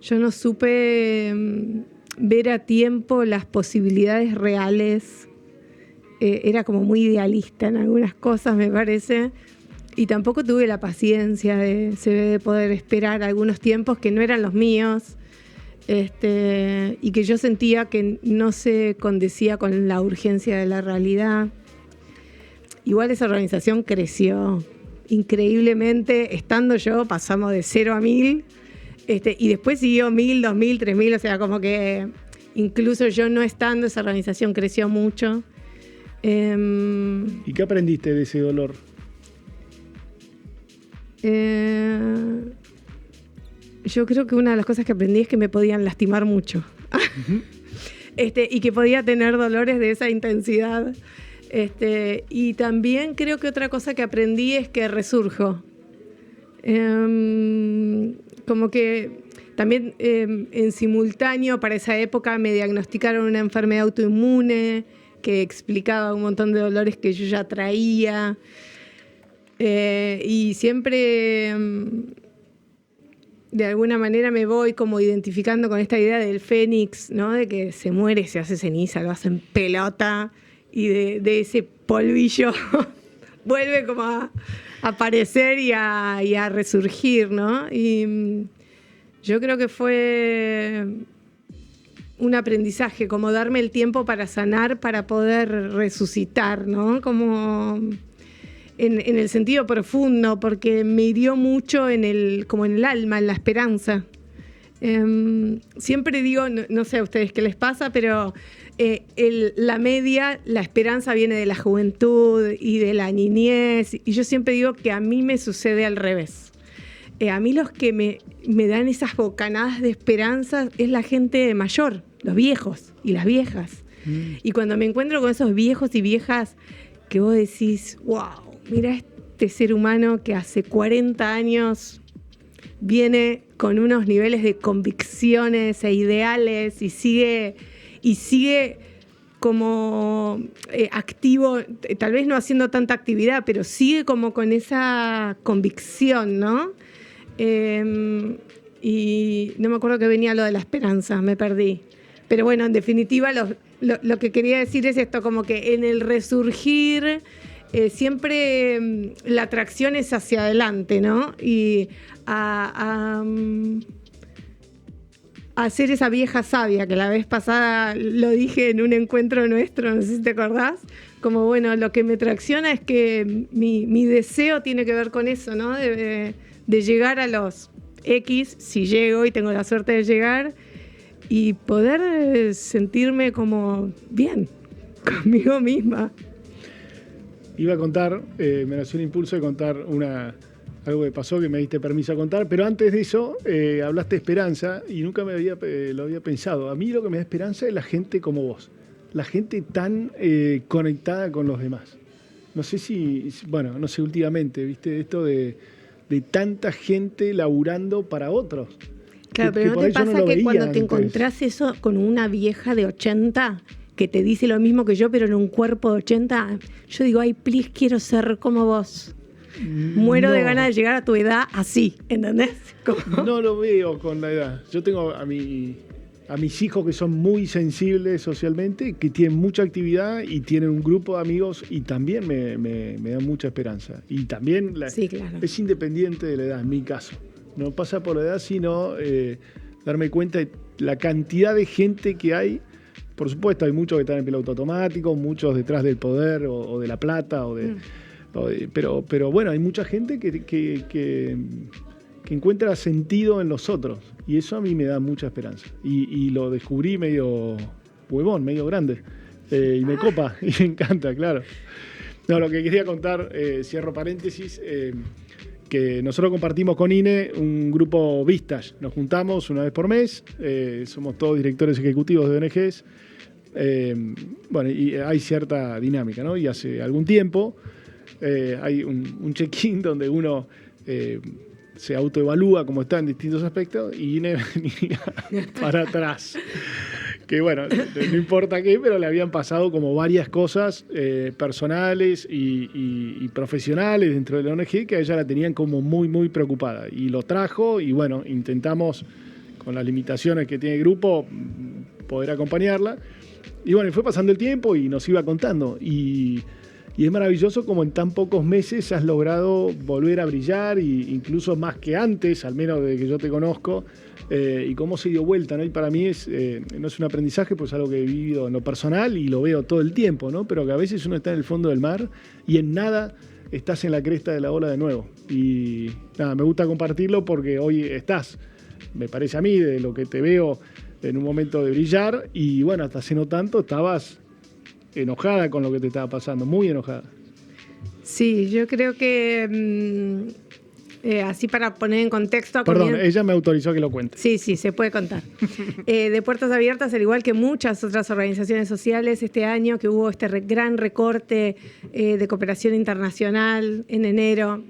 yo no supe ver a tiempo las posibilidades reales. Era como muy idealista en algunas cosas, me parece. Y tampoco tuve la paciencia de poder esperar algunos tiempos que no eran los míos. Y que yo sentía que no se condecía con la urgencia de la realidad. Igual esa organización creció increíblemente. Estando yo, pasamos de 0 a 1000, y después siguió 1000, 2000, 3000, o sea, como que incluso yo no estando, esa organización creció mucho. ¿Y qué aprendiste de ese dolor? Yo creo que una de las cosas que aprendí es que me podían lastimar mucho. Y que podía tener dolores de esa intensidad. Y también creo que otra cosa que aprendí es que resurjo. Como que también en simultáneo para esa época me diagnosticaron una enfermedad autoinmune que explicaba un montón de dolores que yo ya traía. Y siempre de alguna manera me voy como identificando con esta idea del fénix, ¿no? De que se muere, se hace ceniza, lo hacen pelota de ese polvillo vuelve como a aparecer y a resurgir, ¿no? Y yo creo que fue un aprendizaje, como darme el tiempo para sanar, para poder resucitar, ¿no? Como en el sentido profundo, porque me hirió mucho como en el alma, en la esperanza. Siempre digo, no sé a ustedes qué les pasa, pero la esperanza viene de la juventud y de la niñez, y yo siempre digo que a mí me sucede al revés. A mí los que me dan esas bocanadas de esperanza es la gente mayor, los viejos y las viejas. Y cuando me encuentro con esos viejos y viejas que vos decís, wow, mira este ser humano que hace 40 años viene con unos niveles de convicciones e ideales y sigue como activo, tal vez no haciendo tanta actividad, pero sigue como con esa convicción, ¿no? Y no me acuerdo que venía lo de la esperanza, me perdí. Pero bueno, en definitiva lo que quería decir es esto, como que en el resurgir siempre la atracción es hacia adelante, ¿no? Y a ser esa vieja sabia, que la vez pasada lo dije en un encuentro nuestro, no sé si te acordás, como bueno, lo que me tracciona es que mi deseo tiene que ver con eso, ¿no? De llegar a los X, si llego y tengo la suerte de llegar, y poder sentirme como bien conmigo misma. Iba a contar, me nació el impulso de contar algo que pasó que me diste permiso a contar, pero antes de eso hablaste de esperanza y nunca lo había pensado. A mí lo que me da esperanza es la gente como vos, la gente tan conectada con los demás. No sé no sé últimamente, ¿viste? Esto de tanta gente laburando para otros. Claro, pero ¿no te pasa que cuando te encontrás eso con una vieja de 80 que te dice lo mismo que yo, pero en un cuerpo de 80, yo digo, ay, please, quiero ser como vos. Muero de ganas de llegar a tu edad así, ¿entendés? No lo veo con la edad. Yo tengo a mis hijos que son muy sensibles socialmente, que tienen mucha actividad y tienen un grupo de amigos y también me dan mucha esperanza. Y también sí, claro. Es independiente de la edad, en mi caso. No pasa por la edad, sino darme cuenta de la cantidad de gente que hay. Por supuesto, hay muchos que están en piloto automático, muchos detrás del poder o de la plata, pero bueno, hay mucha gente que encuentra sentido en los otros. Y eso a mí me da mucha esperanza. Y lo descubrí medio huevón, medio grande. Y me copa, y me encanta, claro. No, lo que quería contar, cierro paréntesis, que nosotros compartimos con INE un grupo Vistas. Nos juntamos una vez por mes, somos todos directores ejecutivos de ONGs. Bueno, y hay cierta dinámica, ¿no? Y hace algún tiempo hay un check-in donde uno se autoevalúa cómo está en distintos aspectos y INE venía para atrás. Que bueno, no importa qué, pero le habían pasado como varias cosas personales y profesionales dentro de la ONG que a ella la tenían como muy, muy preocupada. Y lo trajo y bueno, intentamos con las limitaciones que tiene el grupo poder acompañarla. Y bueno, fue pasando el tiempo y nos iba contando. Y es maravilloso como en tan pocos meses has logrado volver a brillar, incluso más que antes, al menos desde que yo te conozco, y cómo se dio vuelta, ¿no? Y para mí no es un aprendizaje, pues es algo que he vivido en lo personal y lo veo todo el tiempo, ¿no? Pero que a veces uno está en el fondo del mar y en nada estás en la cresta de la ola de nuevo. Y nada, me gusta compartirlo porque hoy estás, me parece a mí, de lo que te veo en un momento de brillar, y bueno, hasta hace no tanto estabas enojada con lo que te estaba pasando, muy enojada. Sí, yo creo que así para poner en contexto... Perdón, ella me autorizó a que lo cuente. Sí, se puede contar. De Puertas Abiertas, al igual que muchas otras organizaciones sociales, este año que hubo este gran recorte de cooperación internacional en enero,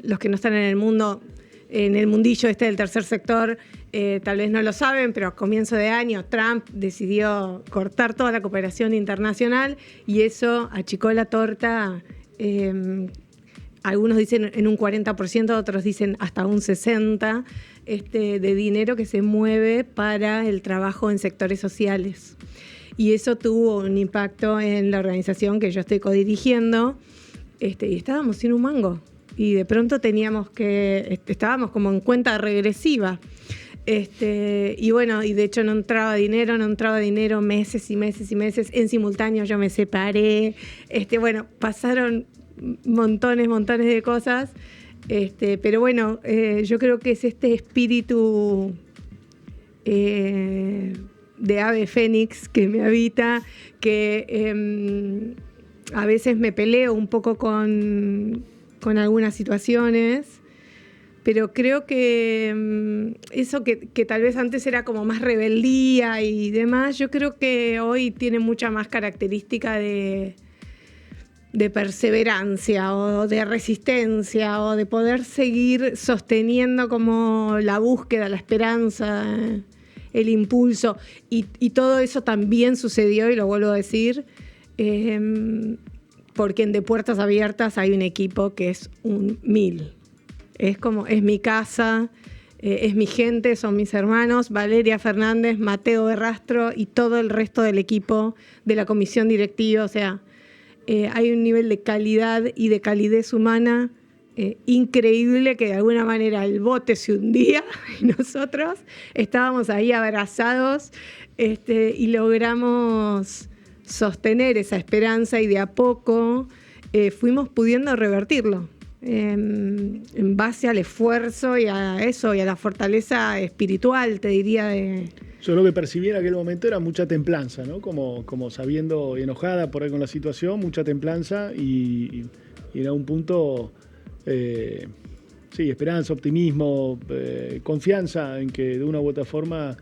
los que no están en el mundo, en el mundillo del tercer sector, tal vez no lo saben, pero a comienzo de año Trump decidió cortar toda la cooperación internacional y eso achicó la torta, algunos dicen en un 40%, otros dicen hasta un 60%, de dinero que se mueve para el trabajo en sectores sociales. y eso tuvo un impacto en la organización que yo estoy codirigiendo, y estábamos sin un mango. Y de pronto estábamos como en cuenta regresiva. Y bueno, y de hecho no entraba dinero meses y meses y meses. En simultáneo yo me separé. Bueno, pasaron montones de cosas. Pero bueno, yo creo que es este espíritu de ave fénix que me habita, que a veces me peleo un poco con algunas situaciones, pero creo que eso que tal vez antes era como más rebeldía y demás, yo creo que hoy tiene mucha más característica de perseverancia o de resistencia o de poder seguir sosteniendo como la búsqueda, la esperanza, el impulso. Y todo eso también sucedió, y lo vuelvo a decir, porque en De Puertas Abiertas hay un equipo que es un 1000. Es mi casa, es mi gente, son mis hermanos, Valeria Fernández, Mateo Berrastro y todo el resto del equipo de la comisión directiva. O sea, hay un nivel de calidad y de calidez humana increíble, que de alguna manera el bote se hundía y nosotros estábamos ahí abrazados, y logramos sostener esa esperanza, y de a poco fuimos pudiendo revertirlo en base al esfuerzo y a eso, y a la fortaleza espiritual, te diría. Yo lo que percibí en aquel momento era mucha templanza, ¿no? Como sabiendo, enojada por ahí con la situación, mucha templanza, y era un punto, sí, esperanza, optimismo, confianza en que de una u otra forma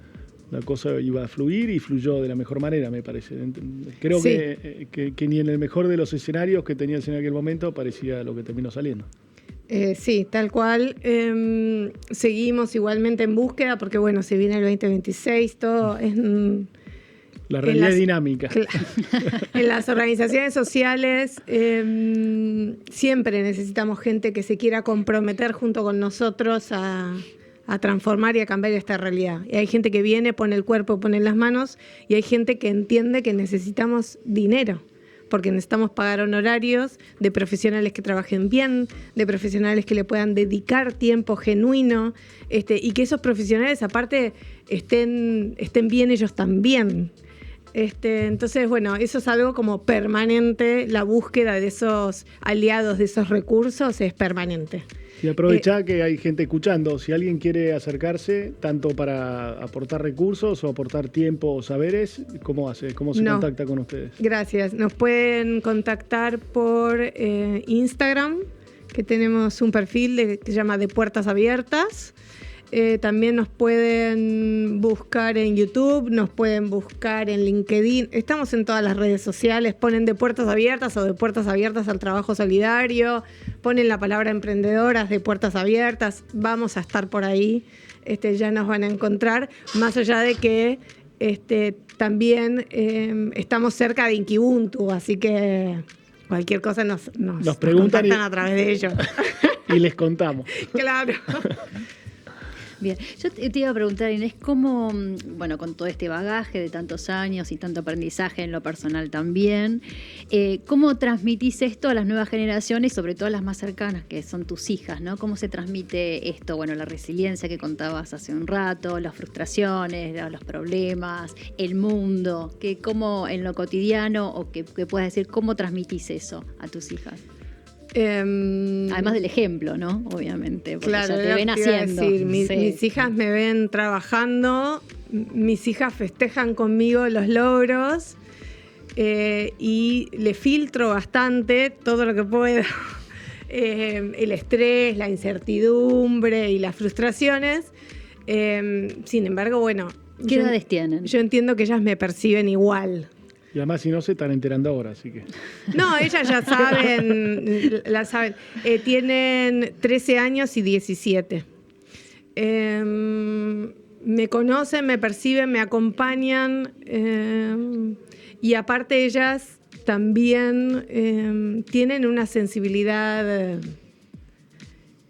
la cosa iba a fluir, y fluyó de la mejor manera, me parece. Creo Sí. que ni en el mejor de los escenarios que tenías en aquel momento parecía lo que terminó saliendo. Sí, tal cual. Seguimos igualmente en búsqueda, porque bueno, se viene el 2026, todo es... La realidad es dinámica. En las organizaciones sociales siempre necesitamos gente que se quiera comprometer junto con nosotros a transformar y a cambiar esta realidad. Y hay gente que viene, pone el cuerpo, pone las manos, y hay gente que entiende que necesitamos dinero, porque necesitamos pagar honorarios de profesionales que trabajen bien, de profesionales que le puedan dedicar tiempo genuino, y que esos profesionales aparte estén bien ellos también. Entonces, bueno, eso es algo como permanente. La búsqueda de esos aliados, de esos recursos, es permanente. Y aprovechá que hay gente escuchando. Si alguien quiere acercarse, tanto para aportar recursos o aportar tiempo o saberes, ¿cómo hace? ¿Cómo se contacta con ustedes? Gracias. Nos pueden contactar por Instagram, que tenemos un perfil que se llama De Puertas Abiertas. También nos pueden buscar en YouTube, nos pueden buscar en LinkedIn. Estamos en todas las redes sociales. Ponen De Puertas Abiertas o De Puertas Abiertas al Trabajo Solidario. Ponen la palabra emprendedoras de Puertas Abiertas. Vamos a estar por ahí. Ya nos van a encontrar. Más allá de que también estamos cerca de Inkibuntu, así que cualquier cosa nos preguntan contactan a través de ellos. Y les contamos. Claro. Bien, yo te iba a preguntar, Inés, ¿cómo, bueno, con todo este bagaje de tantos años y tanto aprendizaje en lo personal también, cómo transmitís esto a las nuevas generaciones, sobre todo a las más cercanas, que son tus hijas, ¿no? ¿Cómo se transmite esto? Bueno, la resiliencia que contabas hace un rato, las frustraciones, los problemas, el mundo, ¿cómo en lo cotidiano, o que puedas decir, cómo transmitís eso a tus hijas? Además del ejemplo, ¿no? Obviamente, porque claro, ya te ven haciendo. Decir, mis hijas me ven trabajando, mis hijas festejan conmigo los logros, y le filtro bastante todo lo que puedo. El estrés, la incertidumbre y las frustraciones. Sin embargo, bueno... ¿Qué edades tienen? Yo entiendo que ellas me perciben igual. Y además, si no, se están enterando ahora, así que... No, ellas ya saben, la saben. Tienen 13 años y 17. Me conocen, me perciben, me acompañan, y aparte ellas también tienen una sensibilidad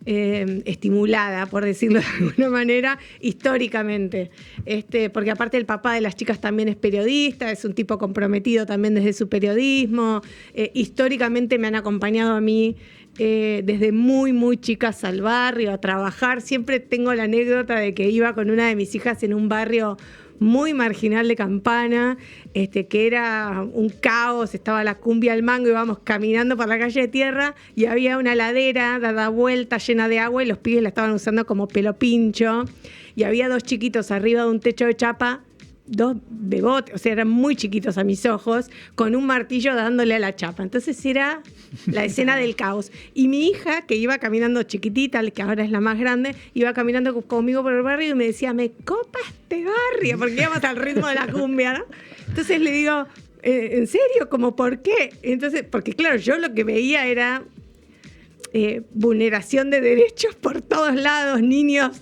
estimulada, por decirlo de alguna manera, históricamente. Porque aparte el papá de las chicas también es periodista, es un tipo comprometido también desde su periodismo. Históricamente me han acompañado a mí desde muy, muy chicas al barrio, a trabajar. Siempre tengo la anécdota de que iba con una de mis hijas en un barrio muy marginal de Campana, que era un caos, estaba la cumbia al mango, íbamos caminando por la calle de tierra y había una ladera dada vuelta llena de agua y los pibes la estaban usando como pelo pincho y había 2 chiquitos arriba de un techo de chapa, 2 bebotes, o sea, eran muy chiquitos a mis ojos, con un martillo dándole a la chapa. Entonces era la escena del caos. Y mi hija, que iba caminando chiquitita, que ahora es la más grande, iba caminando conmigo por el barrio y me decía, me copa este barrio, porque íbamos al ritmo de la cumbia, ¿no? Entonces le digo, ¿en serio? ¿Cómo por qué? Entonces, porque claro, yo lo que veía era vulneración de derechos por todos lados, niños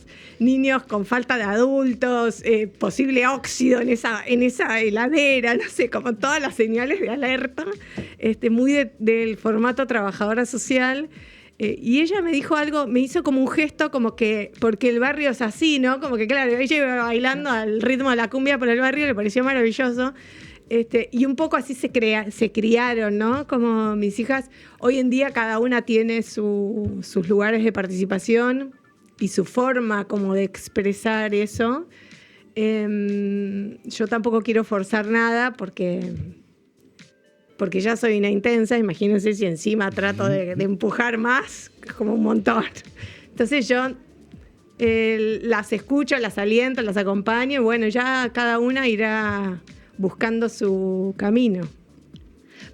con falta de adultos, posible óxido en esa heladera, no sé, como todas las señales de alerta, muy del formato trabajadora social. Y ella me dijo algo, me hizo como un gesto como que, porque el barrio es así, ¿no? Como que claro, ella iba bailando al ritmo de la cumbia por el barrio, le pareció maravilloso. Y un poco así se criaron, ¿no? Como mis hijas, hoy en día cada una tiene sus lugares de participación y su forma como de expresar eso. Yo tampoco quiero forzar nada porque ya soy una intensa, imagínense si encima trato de empujar más, es como un montón. Entonces yo las escucho, las aliento, las acompaño y bueno, ya cada una irá buscando su camino.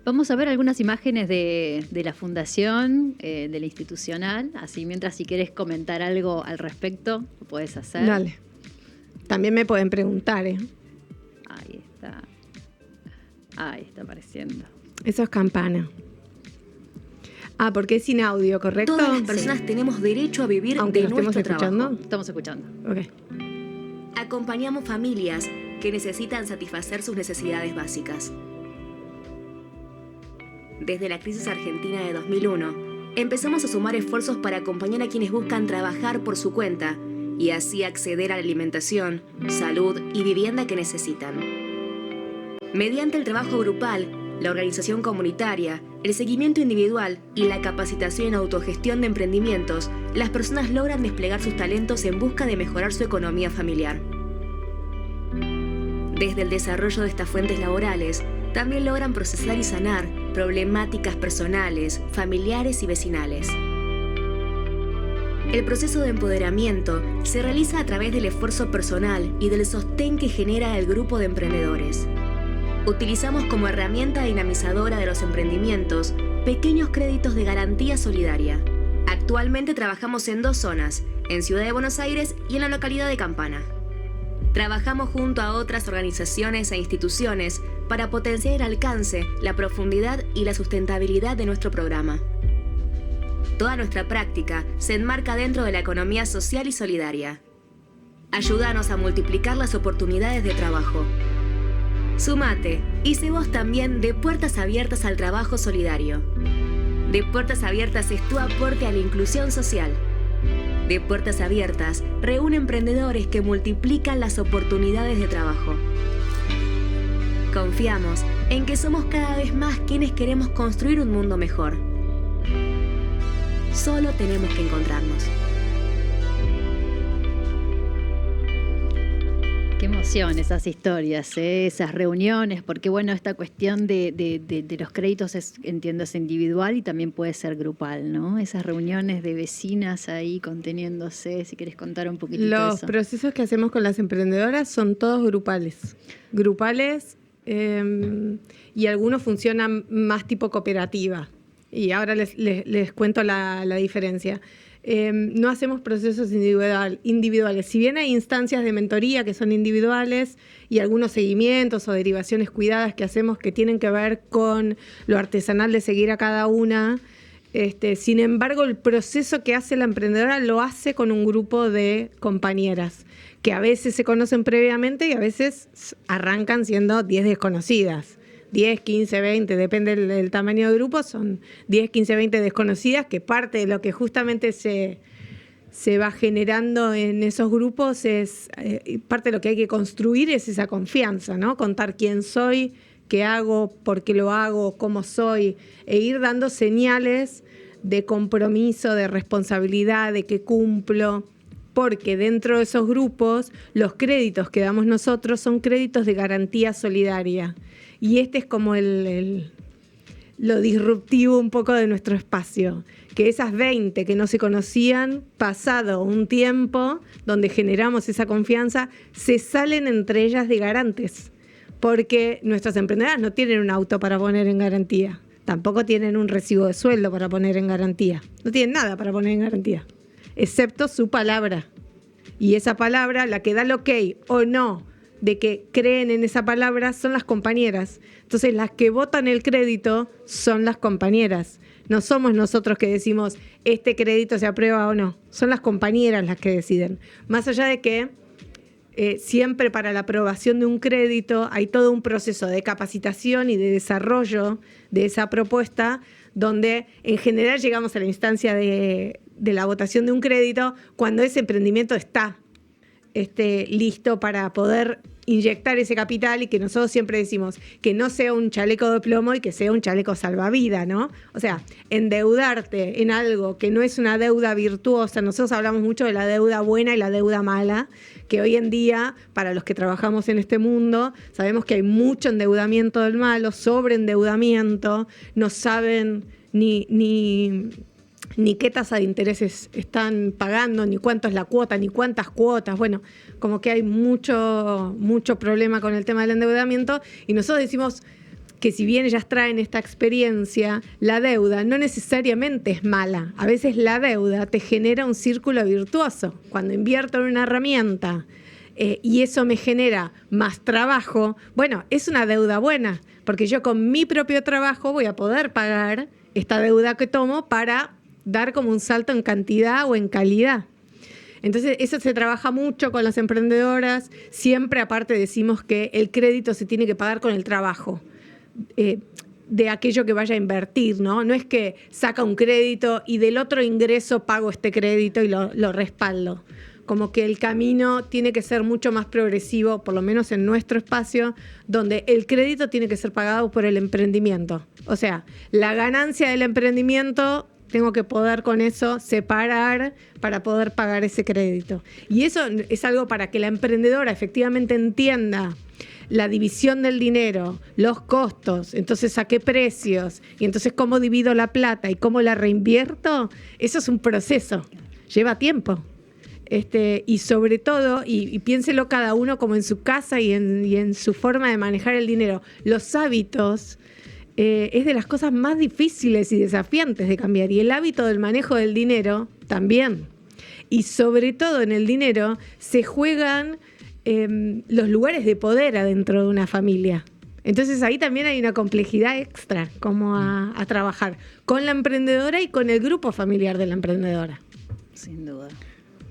Vamos a ver algunas imágenes de la fundación, de la institucional, así mientras si quieres comentar algo al respecto, lo puedes hacer. Dale. También me pueden preguntar, ¿eh? Ahí está apareciendo. Eso es Campana. Porque es sin audio, ¿correcto? Todas las personas tenemos derecho a vivir aunque de lo estemos nuestro escuchando. trabajo. Estamos escuchando. Ok. Acompañamos familias que necesitan satisfacer sus necesidades básicas. Desde la crisis argentina de 2001, empezamos a sumar esfuerzos para acompañar a quienes buscan trabajar por su cuenta y así acceder a la alimentación, salud y vivienda que necesitan. Mediante el trabajo grupal, la organización comunitaria, el seguimiento individual y la capacitación en autogestión de emprendimientos, las personas logran desplegar sus talentos en busca de mejorar su economía familiar. Desde el desarrollo de estas fuentes laborales, también logran procesar y sanar problemáticas personales, familiares y vecinales. El proceso de empoderamiento se realiza a través del esfuerzo personal y del sostén que genera el grupo de emprendedores. Utilizamos como herramienta dinamizadora de los emprendimientos pequeños créditos de garantía solidaria. Actualmente trabajamos en 2 zonas, en Ciudad de Buenos Aires y en la localidad de Campana. Trabajamos junto a otras organizaciones e instituciones para potenciar el alcance, la profundidad y la sustentabilidad de nuestro programa. Toda nuestra práctica se enmarca dentro de la economía social y solidaria. Ayúdanos a multiplicar las oportunidades de trabajo. Sumate y sé vos también de Puertas Abiertas al Trabajo Solidario. De Puertas Abiertas es tu aporte a la inclusión social. De Puertas Abiertas reúne emprendedores que multiplican las oportunidades de trabajo. Confiamos en que somos cada vez más quienes queremos construir un mundo mejor. Solo tenemos que encontrarnos. Qué emoción esas historias, esas reuniones, porque bueno, esta cuestión de los créditos entiendo es individual y también puede ser grupal, ¿no? Esas reuniones de vecinas ahí conteniéndose, si querés contar un poquitito Los eso. procesos que hacemos con las emprendedoras son todos grupales. Y algunos funcionan más tipo cooperativa. Y ahora les cuento la diferencia. No hacemos procesos individuales. Si bien hay instancias de mentoría que son individuales y algunos seguimientos o derivaciones cuidadas que hacemos que tienen que ver con lo artesanal de seguir a cada una, sin embargo, el proceso que hace la emprendedora lo hace con un grupo de compañeras que a veces se conocen previamente y a veces arrancan siendo 10 desconocidas. 10, 15, 20, depende del tamaño del grupo, son 10, 15, 20 desconocidas, que parte de lo que justamente se se va generando en esos grupos es parte de lo que hay que construir es esa confianza, ¿no? Contar quién soy, qué hago, por qué lo hago, cómo soy, e ir dando señales de compromiso, de responsabilidad, de que cumplo, porque dentro de esos grupos los créditos que damos nosotros son créditos de garantía solidaria. Y este es como lo disruptivo un poco de nuestro espacio, que esas 20 que no se conocían, pasado un tiempo donde generamos esa confianza, se salen entre ellas de garantes, porque nuestras emprendedoras no tienen un auto para poner en garantía, tampoco tienen un recibo de sueldo para poner en garantía, no tienen nada para poner en garantía, excepto su palabra. Y esa palabra, la que da el ok o no de que creen en esa palabra, son las compañeras. Entonces, las que votan el crédito son las compañeras. No somos nosotros que decimos este crédito se aprueba o no. Son las compañeras las que deciden. Más allá de que siempre para la aprobación de un crédito hay todo un proceso de capacitación y de desarrollo de esa propuesta, donde en general llegamos a la instancia de la votación de un crédito cuando ese emprendimiento está listo para poder inyectar ese capital, y que nosotros siempre decimos que no sea un chaleco de plomo y que sea un chaleco salvavidas, ¿no? O sea, endeudarte en algo que no es una deuda virtuosa. Nosotros hablamos mucho de la deuda buena y la deuda mala, que hoy en día, para los que trabajamos en este mundo, sabemos que hay mucho endeudamiento del malo, sobreendeudamiento, no saben ni qué tasa de intereses están pagando, ni cuánto es la cuota, ni cuántas cuotas. Bueno, como que hay mucho problema con el tema del endeudamiento, y nosotros decimos que si bien ellas traen esta experiencia, la deuda no necesariamente es mala. A veces la deuda te genera un círculo virtuoso. Cuando invierto en una herramienta y eso me genera más trabajo, bueno, es una deuda buena, porque yo con mi propio trabajo voy a poder pagar esta deuda que tomo para dar como un salto en cantidad o en calidad. Entonces, eso se trabaja mucho con las emprendedoras. Siempre, aparte, decimos que el crédito se tiene que pagar con el trabajo de aquello que vaya a invertir, ¿no? No es que saca un crédito y del otro ingreso pago este crédito y lo respaldo. Como que el camino tiene que ser mucho más progresivo, por lo menos en nuestro espacio, donde el crédito tiene que ser pagado por el emprendimiento. O sea, la ganancia del emprendimiento tengo que poder con eso separar para poder pagar ese crédito. Y eso es algo para que la emprendedora efectivamente entienda la división del dinero, los costos, entonces a qué precios, y entonces cómo divido la plata y cómo la reinvierto. Eso es un proceso, lleva tiempo. Y sobre todo, y piénselo cada uno como en su casa y en su forma de manejar el dinero, los hábitos es de las cosas más difíciles y desafiantes de cambiar, y el hábito del manejo del dinero también. Y sobre todo en el dinero se juegan los lugares de poder adentro de una familia. Entonces ahí también hay una complejidad extra como a trabajar con la emprendedora y con el grupo familiar de la emprendedora. Sin duda.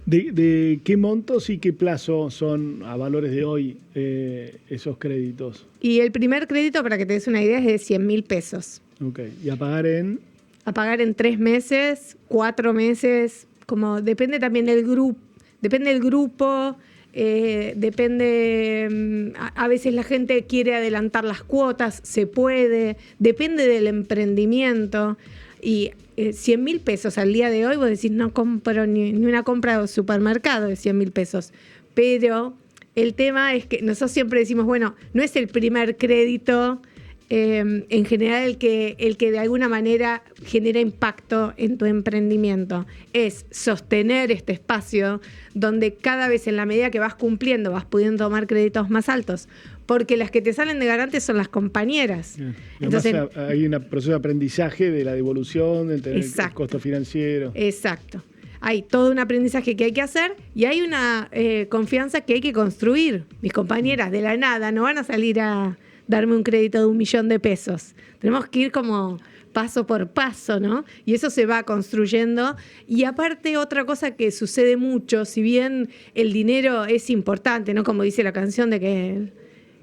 ¿De qué montos y qué plazo son a valores de hoy esos créditos? Y el primer crédito, para que te des una idea, es de 100.000 pesos. Ok. ¿Y a pagar en? A pagar en 3 meses, 4 meses, como depende también del grupo. Depende del grupo, depende. A veces la gente quiere adelantar las cuotas, se puede, depende del emprendimiento. Y 100.000 pesos al día de hoy, vos decís, no compro ni una compra de supermercado de 100.000 pesos. Pero el tema es que nosotros siempre decimos, bueno, no es el primer crédito en general el que de alguna manera genera impacto en tu emprendimiento. Es sostener este espacio donde cada vez, en la medida que vas cumpliendo, vas pudiendo tomar créditos más altos. Porque las que te salen de garante son las compañeras. Entonces, hay un proceso de aprendizaje de la devolución, de tener el costo financiero. Exacto. Hay todo un aprendizaje que hay que hacer y hay una confianza que hay que construir. Mis compañeras de la nada no van a salir a darme un crédito de 1 millón de pesos. Tenemos que ir como paso por paso, ¿no? Y eso se va construyendo. Y aparte, otra cosa que sucede mucho, si bien el dinero es importante, ¿no? Como dice la canción de que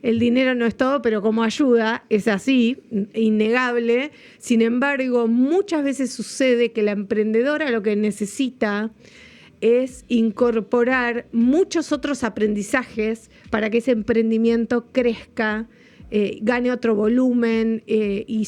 el dinero no es todo, pero como ayuda, es así, innegable. Sin embargo, muchas veces sucede que la emprendedora lo que necesita es incorporar muchos otros aprendizajes para que ese emprendimiento crezca, gane otro volumen y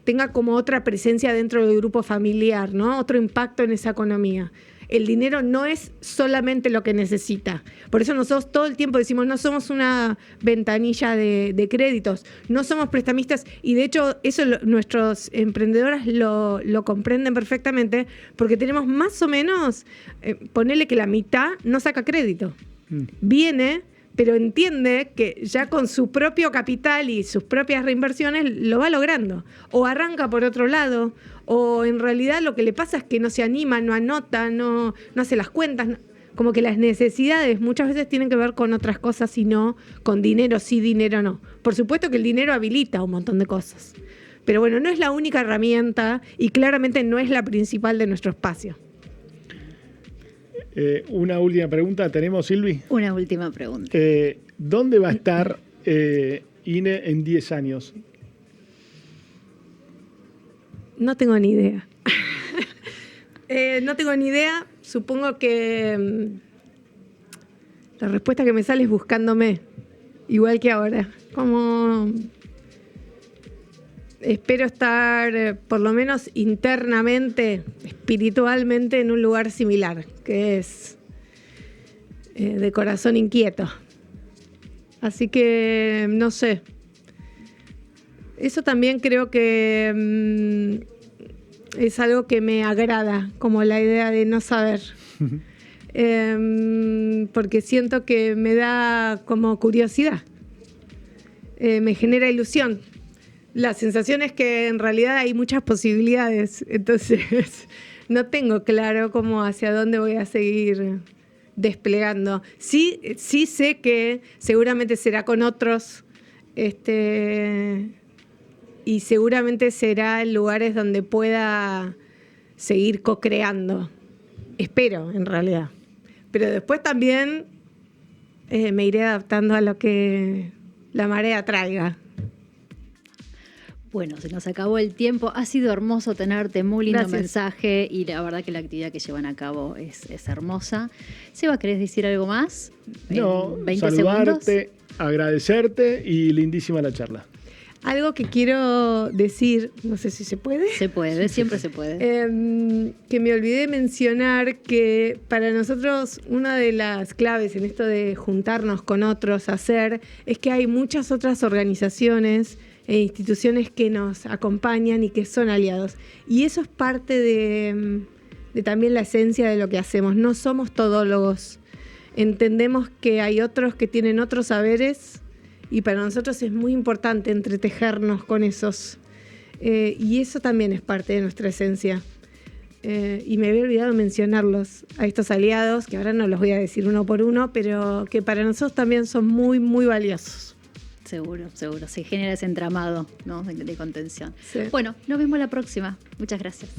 tenga como otra presencia dentro del grupo familiar, ¿no? Otro impacto en esa economía. El dinero no es solamente lo que necesita. Por eso nosotros todo el tiempo decimos, no somos una ventanilla de créditos, no somos prestamistas, y de hecho eso nuestros emprendedores lo comprenden perfectamente, porque tenemos más o menos, ponerle que la mitad no saca crédito. Viene, pero entiende que ya con su propio capital y sus propias reinversiones lo va logrando. O arranca por otro lado, o en realidad lo que le pasa es que no se anima, no anota, no hace las cuentas. Como que las necesidades muchas veces tienen que ver con otras cosas y no con dinero sí, dinero no. Por supuesto que el dinero habilita un montón de cosas. Pero bueno, no es la única herramienta y claramente no es la principal de nuestro espacio. Una última pregunta, ¿tenemos, Silvi? Una última pregunta. ¿Dónde va a estar INE en 10 años? No tengo ni idea. No tengo ni idea. Supongo que la respuesta que me sale es buscándome, igual que ahora. Como espero estar, por lo menos internamente, espiritualmente, en un lugar similar, que es de corazón inquieto. Así que, no sé. Eso también creo que es algo que me agrada, como la idea de no saber. Porque siento que me da como curiosidad. Me genera ilusión. La sensación es que en realidad hay muchas posibilidades, entonces no tengo claro cómo hacia dónde voy a seguir desplegando. Sí sé que seguramente será con otros, y seguramente será en lugares donde pueda seguir co-creando. Espero, en realidad. Pero después también me iré adaptando a lo que la marea traiga. Bueno, se nos acabó el tiempo. Ha sido hermoso tenerte, muy lindo Gracias. mensaje, y la verdad que la actividad que llevan a cabo es hermosa. Seba, ¿querés decir algo más? No, ¿En 20 saludarte, segundos? agradecerte y lindísima la charla. Algo que quiero decir, no sé si se puede. Se puede, siempre se puede. Que me olvidé mencionar que para nosotros una de las claves en esto de juntarnos con otros, hacer, es que hay muchas otras organizaciones e instituciones que nos acompañan y que son aliados. Y eso es parte de también la esencia de lo que hacemos. No somos todólogos. Entendemos que hay otros que tienen otros saberes y para nosotros es muy importante entretejernos con esos. Y eso también es parte de nuestra esencia. Y me había olvidado mencionarlos a estos aliados, que ahora no los voy a decir uno por uno, pero que para nosotros también son muy, muy valiosos. Seguro. Se genera ese entramado, ¿no?, de contención. Sí. Bueno, nos vemos la próxima. Muchas gracias.